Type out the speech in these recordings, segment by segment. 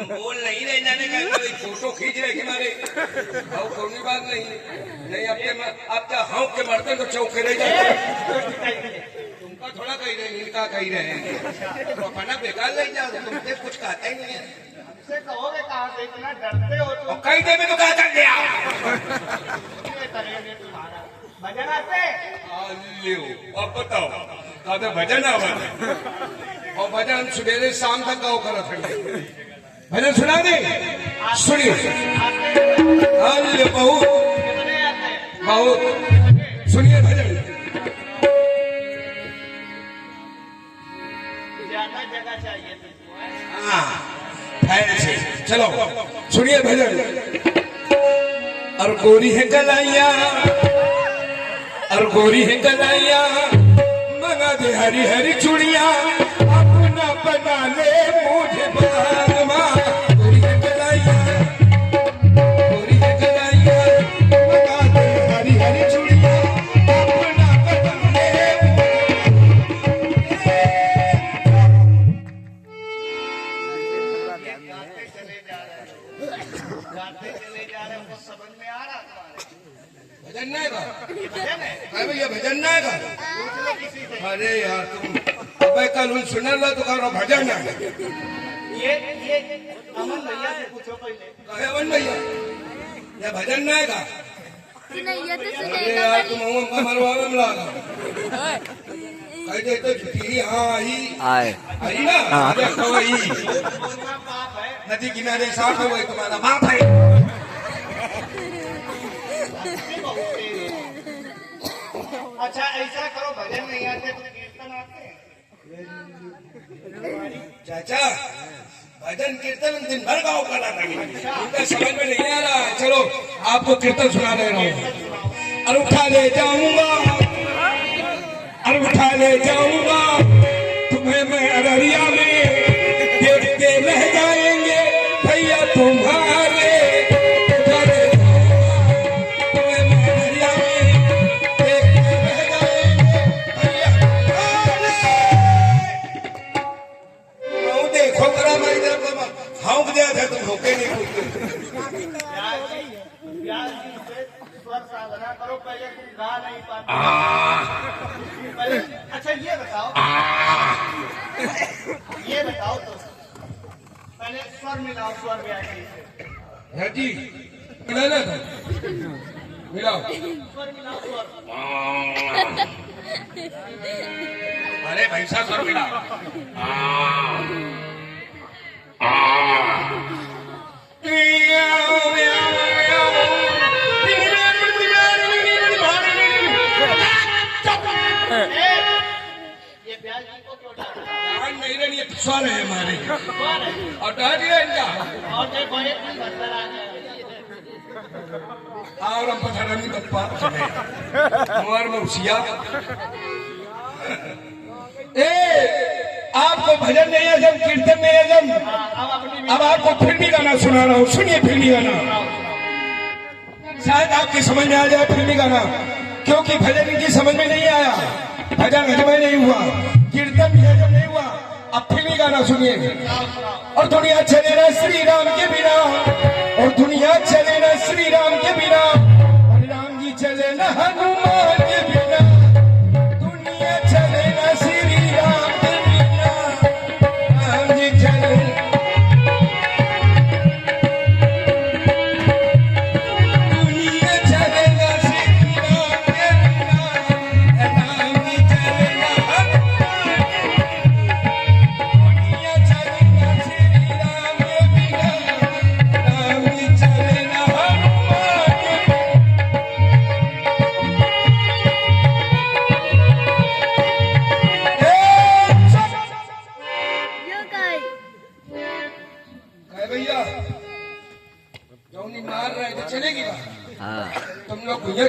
हम बोल नहीं रहे जाने का फोटो खींच रहे कि मारे और कोई बात नहीं नहीं आपके हाँ के मरते तो चौके रह जाते तुमका थोड़ा कही रहे नीलका कही रहे हैं तो अपना बेकार ले जाओ तुमसे कुछ कहता ही नहीं है कहोगे कहाँ से इतना डरते हो तुम कही दे में तो क्या कर लिया भजन आते अब बताओ कहते भजन आवा और भजन सुबेरे शाम तक गाओ करो भजन सुना दे सुनिए बहुत बहुत सुनिए भजन ज्यादा जगह चाहिए हाँ से चलो सुनिए भजन और गोरी है कलाइया और गोरी है कलाइया मंगा दे हरी हरी चूड़िया अपना बना ले मुझे बागमा गोरी है कलाइया मंगा दे हरी हरी चूड़िया अपना बना ले समझ में आ रहा भजन नहीं का भैया भजन नहीं का अरे यार तुम अबे कल सुनल ला तो करो भजन है ये अमन भैया से पूछो पहले कहे अमन भैया ये भजन नहीं का अरे यार तुम हमको मरवावे में लगा कह दे तो झूठी हाँ आई ना अरे कोई नदी किनारे साफ है वही तुम्हारा बाप है अच्छा ऐसा करो भजन नहीं आते तो कीर्तन आते हैं चाचा भजन कीर्तन दिन भर गाँव का लाता इनका समझ में नहीं आ रहा है चलो आपको कीर्तन सुना दे रहा हूँ और उठा ले जाऊंगा तुम्हें मैं अररिया में देखते रह जाएंगे भैया तुम्हारे तुम होके नहीं पूछते स्वर साधना करो पहले तुम गा नहीं पाते अच्छा ये बताओ तो पहले स्वर मिलाओ स्वर व्याख्या है जी मिला था मिलाओ स्वर मिलाओ स्वर अरे भैसा स्वर मिला स्वर है हमारे और डर इनका और हम पता नहीं बप्पा कुमार मौसिया आपको भजन नहीं है जब कीर्तन नहीं है जब अब आपको फिल्मी गाना सुना रहा हूँ सुनिए फिल्मी गाना शायद आपकी समझ में आ जाए फिल्मी गाना क्योंकि भजन इनकी समझ में नहीं आया भजन हजम नहीं हुआ कीर्तन भी हजम नहीं हुआ अब फिल्मी गाना सुनिए और दुनिया चले ना श्री राम के बिना और दुनिया चले ना श्री राम के बिना और राम जी चले ना हनुमान के बिना दुनिया चले ना श्री राम के बिना राम जी चले दुनिया चले ना श्री राम के बिना राम जी चले ना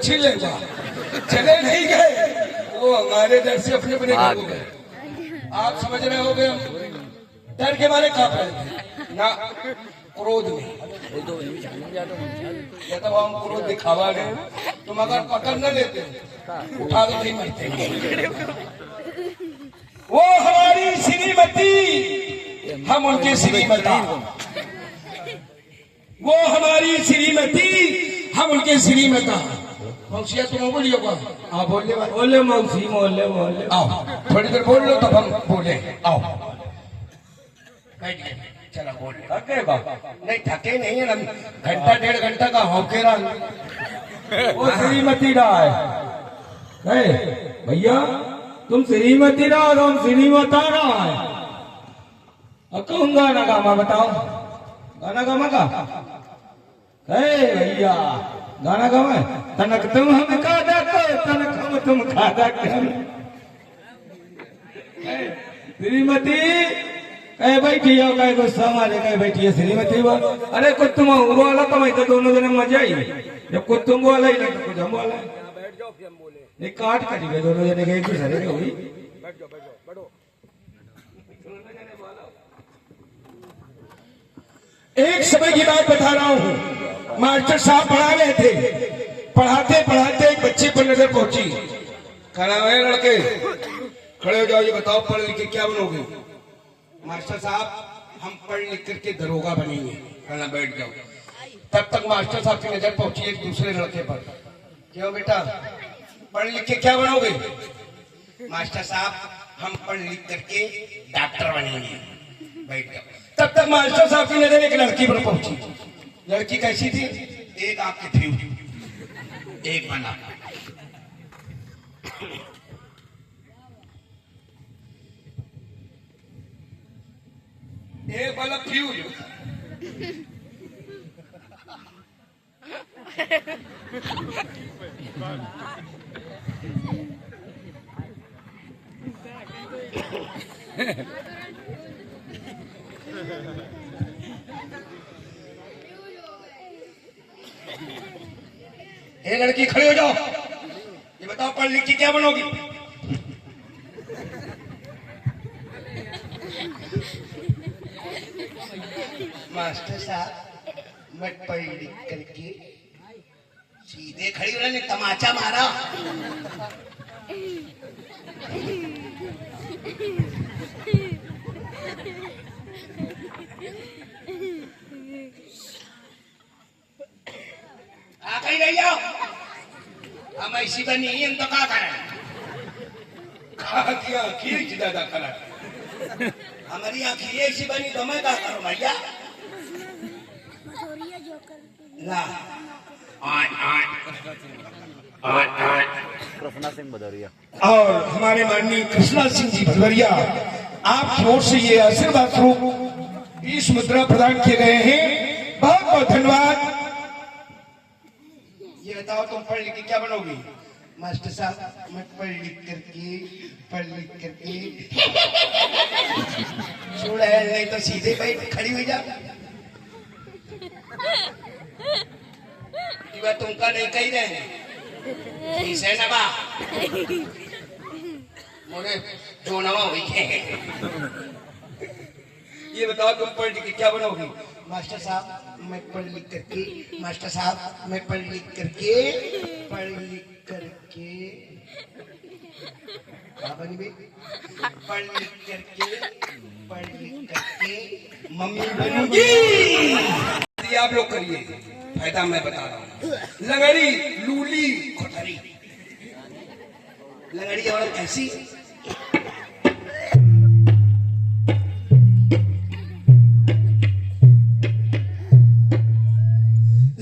छीन लेगा चले नहीं गए वो हमारे डर से अपने अपने घर को गए आप समझ रहे हो गए डर के मारे कांप रहे थे ना क्रोध में या तो हम क्रोध दिखावा गए तुम अगर पकड़ न लेते उठा के नहीं मरते वो हमारी श्रीमती हम उनके श्रीमती वो हमारी श्रीमती, हम उनके श्रीमता। मौसिया तुम बोलिए होगा। हाँ बोले भाई, बोले मौसी मोले मोले। आओ थोड़ी देर बोल लो तब हम बोले। आओ बैठ गए, चलो बोल। थकेगा नहीं थके नहीं है, हम घंटा 1.5 घंटा का होके रहा। वो श्रीमती राय है भैया, तुम श्रीमती राय हम श्रीमता राय। अब कौन गाना गामा बताओ, गाना गामा का है भैया, गाना गामा है। तनक तुम हम खादा को, तनक हम तुम खादा कर। श्रीमती कहे बैठी हो, कहे गुस्सा मारे, कहे बैठी है श्रीमती वो। अरे कुछ तुम बोला तो मैं तो दोनों जने मजा ही। जब कुछ तुम बोला ही नहीं तो कुछ हम बोला। एक काट करी गए दोनों जने के, एक दूसरे के हुई। एक समय की बात बता रहा हूँ, मास्टर साहब पढ़ा रहे थे। पढ़ाते पढ़ाते एक बच्चे पर नजर पहुंची। खड़ा है लड़के, खड़े हो जाओ, ये बताओ पढ़ लिख के क्या बनोगे? मास्टर साहब हम पढ़ लिख करके दरोगा बनेंगे। कहना बैठ जाओ। तब तक मास्टर साहब की नजर पहुंची एक दूसरे लड़के पर। क्यों बेटा पढ़ लिख के क्या बनोगे? मास्टर साहब हम पढ़ लिख करके डॉक्टर बनेंगे। बैठ जाओ। तब तक मास्टर साहब की नजर एक लड़की पर पहुंची। लड़की कैसी थी? एक आंख की थी, एक बना। एक वाला फ्यूज। ये लड़की खड़ी हो जाओ, ये बताओ पढ़ लिख के क्या बनोगी? मास्टर साहब मैं पढ़ लिख करके सीधे खड़ी होने तमाचा मारा। आ कहीं रही हो? हम ऐसी बनी हम तो क्या करें? क्या आखिर ज्यादा खराब हमारी आखिर ऐसी बनी तो मैं क्या करूं भैया? ला कृष्णा सिंह भदौरिया और हमारे माननीय कृष्णा सिंह जी भदौरिया आपकी ओर से ये आशीर्वाद स्वरूप 20 मुद्रा प्रदान किए गए हैं। बहुत बहुत धन्यवाद। ये बताओ तुम पढ़ लिख के क्या बनोगी? मास्टर साहब मैं पढ़ लिख करके छोड़ है, नहीं तो सीधे बैठ खड़ी हुई जा। ये तुमका नहीं कही रहे इसे नवा मोरे जो नवा हुई है। ये बताओ तुम पढ़ लिख के क्या बनोगी? मास्टर साहब मैं पढ़ लिख करके, मास्टर साहब मैं पढ़ लिख करके क्या बनी बे? पढ़ लिख करके मम्मी बनूंगी। आप लोग करिए, फायदा मैं बता रहा हूँ। लंगड़ी लूली कोठरी, लंगड़ी औरत कैसी?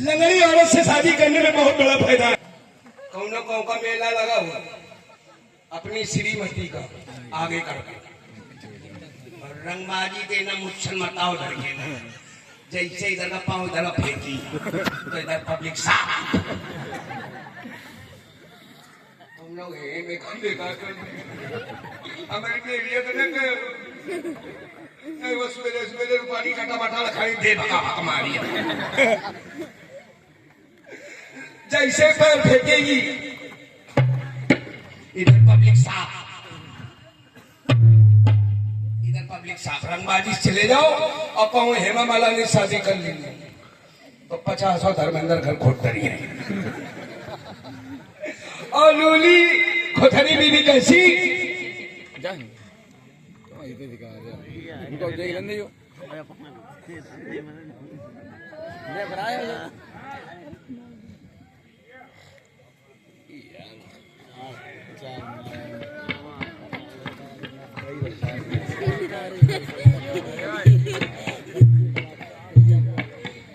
लंगड़ी औरत से शादी करने में बहुत बड़ा फायदा है। कौन कौन का मेला लगा हुआ अपनी श्रीमती का आगे करके, और रंगबाजी देना मुझसे मताओ लड़के ना, जैसे इधर का पाँव इधर का फेंकी तो इधर पब्लिक साफ। हम लोग हमारे एरिया तो नहीं, वो सवेरे सवेरे रुपानी कटा मटा खाई दे भगा हमारी। जैसे पैर फेंकेगी इधर पब्लिक साफ, इधर पब्लिक साफ। रंगबाजी चले जाओ और कहूँ हेमा माला ने शादी कर ली तो 50 धर्मेंद्र घर खोटरी है। और लूली खोथरी बीबी कैसी?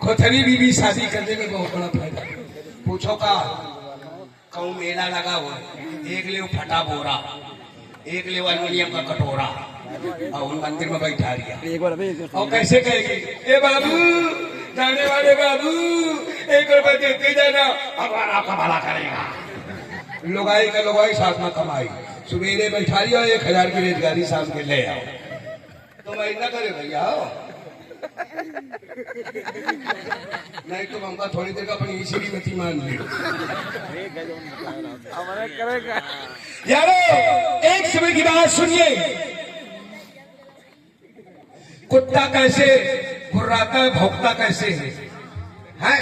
खोथरी बीवी शादी करने में बहुत बड़ा फायदा। पूछो का कहूँ मेला लगा हुआ, एक ले फटा बोरा, एक ले एल्युमिनियम का कटोरा और उन मंदिर में बैठा दिया और कैसे कहेगी, ए बाबू जाने वाले बाबू 1 रुपए देते जाना, भगवान आपका भला करेगा। लुगाई का लुगाई साथ में कमाई, सुबेरे बैठा लिया 1000 की रेजगारी शाम के ले आओ, तो मैं ना करे भैया नहीं तो हमका थोड़ी देर का अपनी इसीलिए मती मान ली यारो। एक समय की बात सुनिए, कुत्ता कैसे गुर्राता है, भौंकता कैसे है?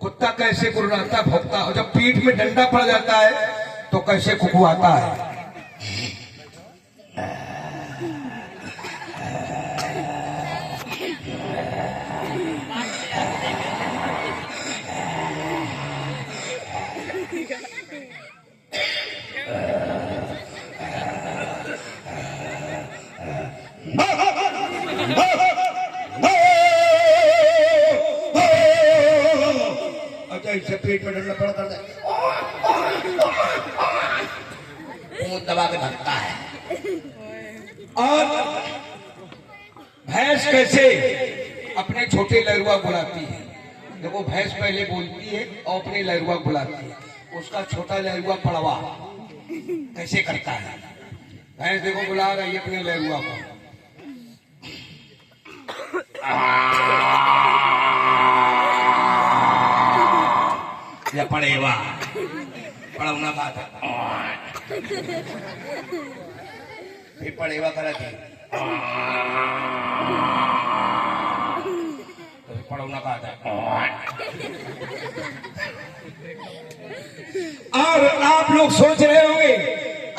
कुत्ता कैसे गुर्राता भौंकता, और जब पीठ में डंडा पड़ जाता है तो कैसे कुकुआता है। अच्छा पेट में डंडा पड़ा करता है, मुंह दबा के भगता है। और भैंस कैसे अपने छोटे लहरुआ बुलाती है, देखो भैंस पहले बोलती है और अपने लहरुआ बुलाती है, उसका छोटा लहरुआ पड़वा कैसे करता है। भैंस देखो बुला रही है अपने लहरुआ को, या पड़ेवा पड़ौना बात है, फिर पड़ेवा करा थी तो पड़ौना बात है। और आप लोग सोच रहे होंगे,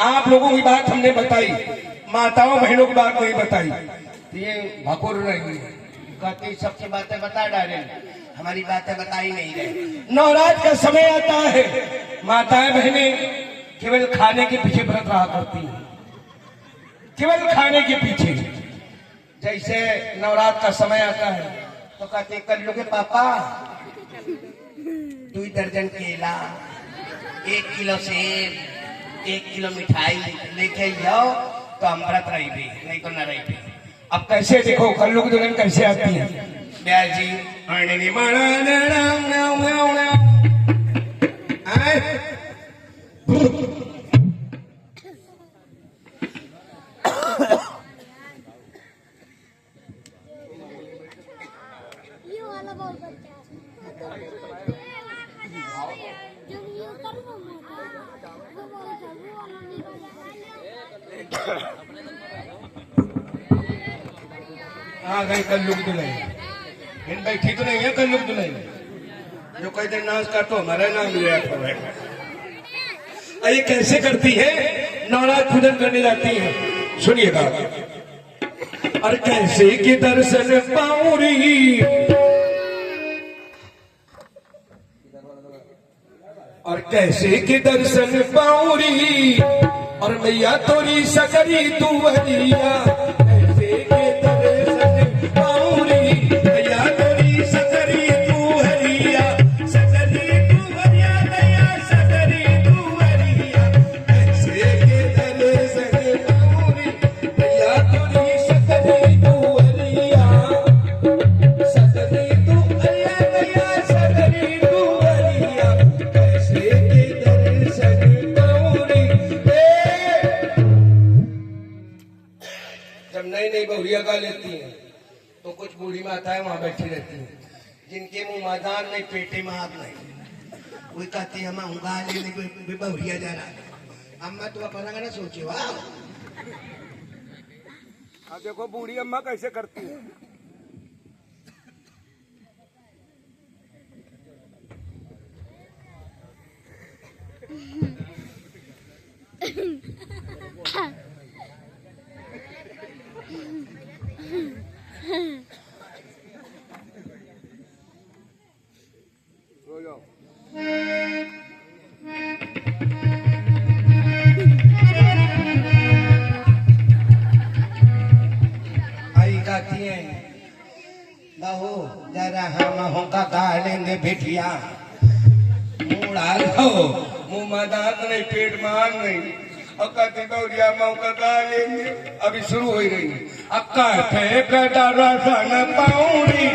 आप लोगों की बात हमने बताई, माताओं बहनों की बात नहीं बताई, ये भकुर रही कहती सबसे बातें बता डाले, हमारी बातें बताई नहीं रहे। नवरात्र का समय आता है, माताएं बहनें केवल खाने के पीछे व्रत रहा करती हैं, केवल खाने के पीछे। जैसे नवरात्र का समय आता है तो कहते कर लो के पापा 2 दर्जन केला, 1 किलो सेब, 1 किलो मिठाई लेके जाओ तो हम व्रत रही भी, नहीं तो न रही भी। अब कैसे देखो कल्लू की दुल्हन कैसे आती है, ब्याजी आ गई कल्लू की दुल्हन, इन बैठी तो नहीं है कल्लू की दुल्हन जो कई दिन नाच का तो हमारा नाम लिया था। ये कैसे करती है, नवरात्र पूजन करने जाती है, सुनिएगा। और कैसे के दर्शन पाऊरी, और कैसे के दर्शन पाऊरी, और मैया तोरी सकरी तू वरिया, कैसे के दर्शन पाऊरी, मैया तोरी सकरी तू हरिया, सकरी तू वरिया, मैया सकरी तू वरिया, कैसे के दर्शन पाऊरी, मैया तोरी सकरी तू हरिया, सकरी तू हरिया, मैया सकरी तू हरिया, कैसे के दर्शन पाऊरी। जब नई नई बहुरिया गा लेती हैं तो कुछ बूढ़ी माताएं वहां बैठी रहती हैं, जिनके मुंह मैदान नहीं पेटे में आग नहीं, कोई कहती है हम गा लेने कोई बहुरिया जा रहा। अम्मा तो अपना गाना सोचे वाह। अब देखो बूढ़ी अम्मा कैसे करती है, दे भेटिया मूड़ा लो मुंह में दांत नहीं पेट में आग नहीं अक्का तिगौरिया मौका लेंगे अभी शुरू हो रही अक्का फेंक रसन पाउरी